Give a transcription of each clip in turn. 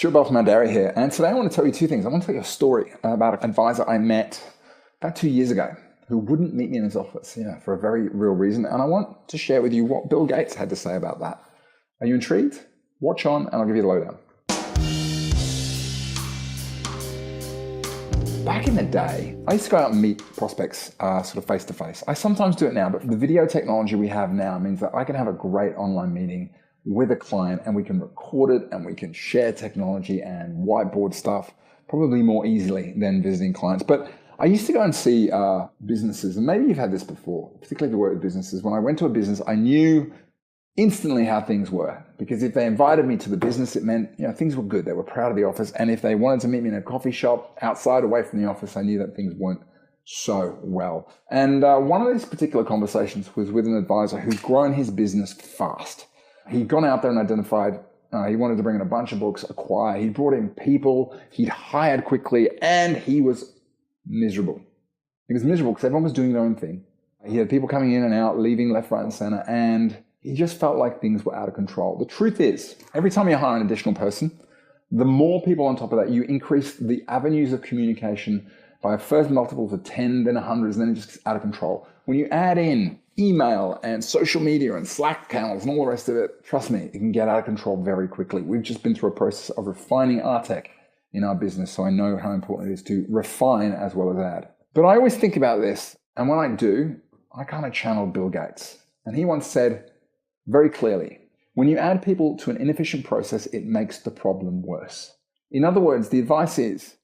Stuart Bell from Mandari here, and today I want to tell you two things. I want to tell you a story about an advisor I met about 2 years ago who wouldn't meet me in his office, for a very real reason, and I want to share with you what Bill Gates had to say about that. Are you intrigued? Watch on, and I'll give you the lowdown. Back in the day, I used to go out and meet prospects sort of face-to-face. I sometimes do it now, but the video technology we have now means that I can have a great online meeting with a client and we can record it and we can share technology and whiteboard stuff probably more easily than visiting clients. But I used to go and see businesses, and maybe you've had this before, particularly if you work with businesses. When I went to a business, I knew instantly how things were, because if they invited me to the business, it meant things were good. They were proud of the office. And if they wanted to meet me in a coffee shop outside, away from the office, I knew that things weren't so well. And one of these particular conversations was with an advisor who'd grown his business fast. He'd gone out there and identified he wanted to bring in a bunch of books, acquire. He brought in people, he'd hired quickly, and he was miserable. He was miserable because everyone was doing their own thing. He had people coming in and out, leaving left, right, and center, and he just felt like things were out of control. The truth is, every time you hire an additional person, the more people on top of that, you increase the avenues of communication by a first multiples of 10, then 100, and then it just gets out of control. When you add in email and social media and Slack channels and all the rest of it, trust me, it can get out of control very quickly. We've just been through a process of refining our tech in our business, so I know how important it is to refine as well as add. But I always think about this, and when I do, I kind of channel Bill Gates. And he once said very clearly, when you add people to an inefficient process, it makes the problem worse. In other words, the advice is,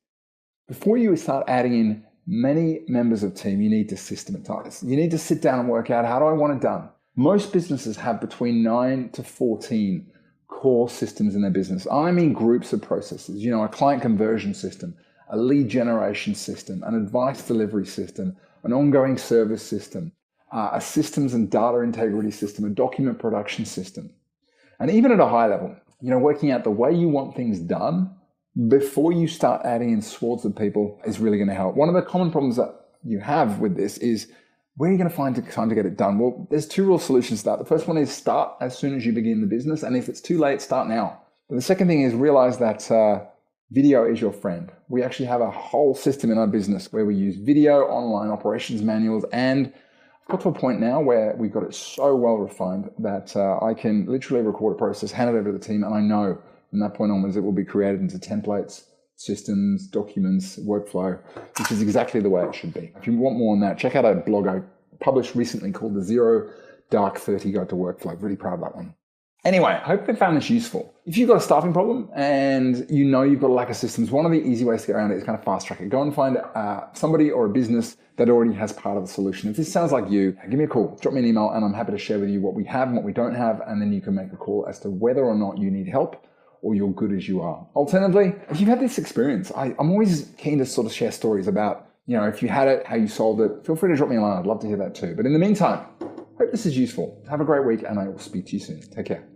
before you start adding in many members of team, you need to systematize. You need to sit down and work out, how do I want it done? Most businesses have between 9 to 14 core systems in their business. I mean groups of processes, a client conversion system, a lead generation system, an advice delivery system, an ongoing service system, a systems and data integrity system, a document production system. And even at a high level, working out the way you want things done before you start adding in swords of people is really going to help. One of the common problems that you have with this is, where are you going to find the time to get it done? Well, there's two real solutions to that. The first one is start as soon as you begin the business. And if it's too late, start now. But the second thing is realize that video is your friend. We actually have a whole system in our business where we use video, online operations manuals, and I've got to a point now where we've got it so well refined that I can literally record a process, hand it over to the team, and I know from that point onwards it will be created into templates, systems, documents, workflow, which is exactly the way it should be. If you want more on that, check out a blog I published recently called The Zero Dark 30 Guide to Workflow. Really proud of that one. Anyway, I hope they found this useful. If you've got a staffing problem and you've got a lack of systems, one of the easy ways to get around it is kind of fast track it. Go and find somebody or a business that already has part of the solution. If this sounds like you, give me a call, drop me an email, and I'm happy to share with you what we have and what we don't have, and then you can make a call as to whether or not you need help or you're good as you are. Alternatively, if you've had this experience, I'm always keen to sort of share stories about, if you had it, how you solved it. Feel free to drop me a line. I'd love to hear that too. But in the meantime, hope this is useful. Have a great week, and I will speak to you soon. Take care.